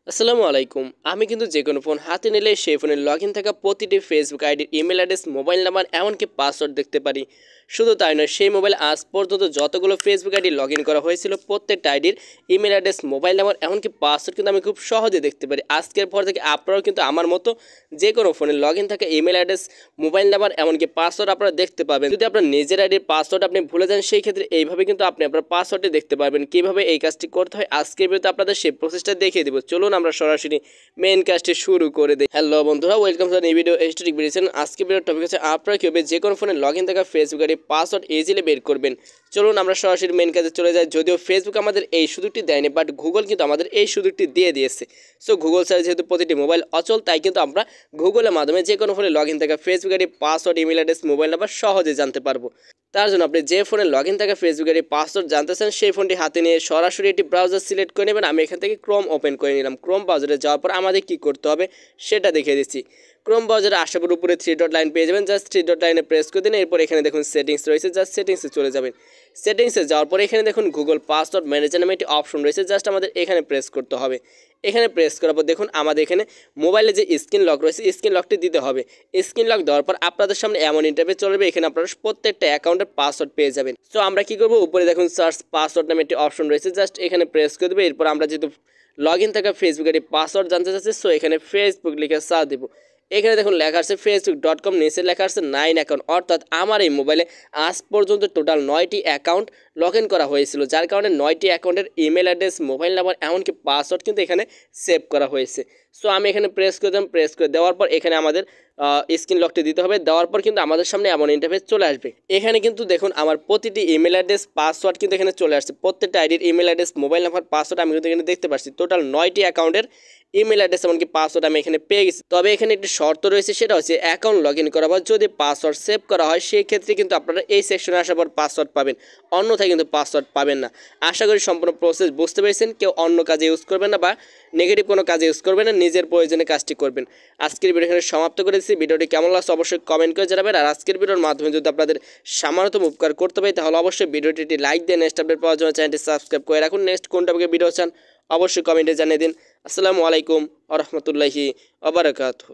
আসসালামু আলাইকুম। আমি কিন্তু যেকোনো ফোন হাতে নিলে সেই ফোনের লগইন থাকা প্রতিটি ফেসবুক আইডির ইমেল অ্যাড্রেস, মোবাইল নাম্বার এমনকি পাসওয়ার্ড দেখতে পারি। শুধু তাই নয়, সেই মোবাইল আজ পর্যন্ত যতগুলো ফেসবুক আইডি লগইন করা হয়েছিল প্রত্যেকটা আইডির ইমেল অ্যাড্রেস, মোবাইল নাম্বার এমনকি পাসওয়ার্ড কিন্তু আমি খুব সহজে দেখতে পারি। আজকের পর থেকে আপনারাও কিন্তু আমার মতো যে কোনো ফোনে লগইন থাকা ইমেল অ্যাড্রেস, মোবাইল নাম্বার এমনকি পাসওয়ার্ড আপনারা দেখতে পাবেন। যদি আপনার নিজের আইডির পাসওয়ার্ড আপনি ভুলে যান, সেই ক্ষেত্রে এইভাবে কিন্তু আপনি আপনার পাসওয়ার্ডটি দেখতে পারবেন। কিভাবে এই কাজটি করতে হয় আজকের ভিডিওতে আপনাদের সেই প্রসেসটা দেখিয়ে দেবো। চলুন আমরা সরাসরি মেইন কাজটি শুরু করে দেই। হ্যালো বন্ধুরা, ওয়েলকাম টু এই ভিডিও স্ট্যাটিক ভেরিয়েশন। আজকে ভিডিওর টপিক হচ্ছে আপনারা কিভাবে যে কোনো ফোনে লগইন থাকা ফেসবুক আইডি পাসওয়ার্ড ইজিলি বের করবেন। চলুন আমরা সরাসরি মেইন কাজে চলে যাই। যদিও ফেসবুক আমাদের এই সুযোগটি দেয়নি, বাট গুগল কিন্তু আমাদের এই সুযোগটি দিয়ে দিয়েছে। সো গুগল সার্চ যেহেতু প্রতিটি মোবাইল অচল, তাই কিন্তু আমরা গুগলের মাধ্যমে যে কোনো ফোনে লগইন থাকা Facebook ID password, email address, mobile number সহজে জানতে পারবো। তার জন্য আপনি যে ফোনে লগইন থাকা ফেসবুক আইডি পাসওয়ার্ড জানতে চান, সেই ফোনটি হাতে নিয়ে সরাসরি একটি ব্রাউজার সিলেক্ট করে নেবেন। আমি এখান থেকে ক্রোম ওপেন করে নিলাম। ক্রোম ব্রাউজারে যাওয়ার পর আমাদের কী করতে হবে সেটা দেখিয়ে দিচ্ছি। ক্রোম ব্রাউজারে আসার পর উপরে 3 ডট লাইন পেয়ে যাবেন। জাস্ট 3 ডট লাইনে প্রেস করে দিন। এরপর এখানে দেখুন সেটিংস রয়েছে, জাস্ট সেটিংসে চলে যাবেন। সেটিংসে যাওয়ার পর এখানে দেখুন গুগল পাসওয়ার্ড ম্যানেজার নামে একটি অপশন রয়েছে, জাস্ট আমাদের এখানে প্রেস করতে হবে। এখানে প্রেস করার পর দেখুন আমাদের এখানে মোবাইলে যে স্ক্রিন লক রয়েছে, স্ক্রিন লকটি দিতে হবে। স্ক্রিন লক দেওয়ার পর আপনাদের সামনে এমন ইন্টারফেস চলবে, এখানে আপনারা প্রত্যেকটা অ্যাকাউন্টের পাসওয়ার্ড পেয়ে যাবেন। সো আমরা কী করবো, উপরে দেখুন সার্চ পাসওয়ার্ড নামে একটি অপশন রয়েছে, জাস্ট এখানে প্রেস করে দেবে। এরপর আমরা যেহেতু লগইন থাকা ফেসবুক আইডি পাসওয়ার্ড জানতে চাচ্ছি, সো এখানে ফেসবুক লিখে সার্চ দেবো। এখানে দেখুন লেখা আছে facebook.com, নিচে লেখা আছে 9 অ্যাকাউন্ট। অর্থাৎ আমার এই মোবাইলে আজ পর্যন্ত টোটাল 9টি অ্যাকাউন্ট লগ ইন করা হয়েছিল, যার কারণে 9টি অ্যাকাউন্টের ইমেল অ্যাড্রেস, মোবাইল নাম্বার এমনকি পাসওয়ার্ড কিন্তু এখানে সেভ করা হয়েছে। সো আমি এখানে প্রেস করে দিলাম। প্রেস করে দেওয়ার পর এখানে আমাদের স্ক্রিন লকটি দিতে হবে। দেওয়ার পর কিন্তু আমাদের সামনে এমন ইন্টারফেস চলে আসবে। এখানে কিন্তু দেখুন আমার প্রতিটি ইমেল অ্যাড্রেস, পাসওয়ার্ড কিন্তু এখানে চলে আসছে। প্রত্যেকটা আইডির email address, mobile number, password আমি কিন্তু এখানে দেখতে পাচ্ছি। টোটাল 9টি অ্যাকাউন্টের ইমেল অ্যাড্রেস এমনকি পাসওয়ার্ড আমি এখানে পেয়ে গেছি। তবে এখানে একটি শর্ত রয়েছে, সেটা হচ্ছে অ্যাকাউন্ট লগ ইন করার পর যদি পাসওয়ার্ড সেভ করা হয়, সেই ক্ষেত্রে কিন্তু আপনারা এই সেকশনে আসার পর পাসওয়ার্ড পাবেন, অন্যথায় কিন্তু পাসওয়ার্ড পাবেন না। আশা করি সম্পূর্ণ প্রসেস বুঝতে পেরেছেন। কেউ অন্য কাজে ইউজ করবেন না বা নেগেটিভ কোনো কাজে ইউজ করবেন না, নিজের প্রয়োজনে কাজটি করবেন। আজকের ভিডিও এখানে সমাপ্ত করেছি। ভিডিওটি কেমন লাগছে অবশ্যই কমেন্ট করে জানাবেন। আর আজকের ভিডিওর মাধ্যমে যদি আপনাদের সামান্যতম উপকার করতে পারি, তাহলে অবশ্যই ভিডিওটি একটি লাইক দিয়ে নেক্সট আপডেট পাওয়ার জন্য চ্যানেলটি সাবস্ক্রাইব করে রাখুন। নেক্সট কোন টপিকে ভিডিও চান অবশ্যই কমেন্টে জানিয়ে দিন। আসসালামু আলাইকুম ওয়া রাহমাতুল্লাহি ওয়া বারাকাতুহু।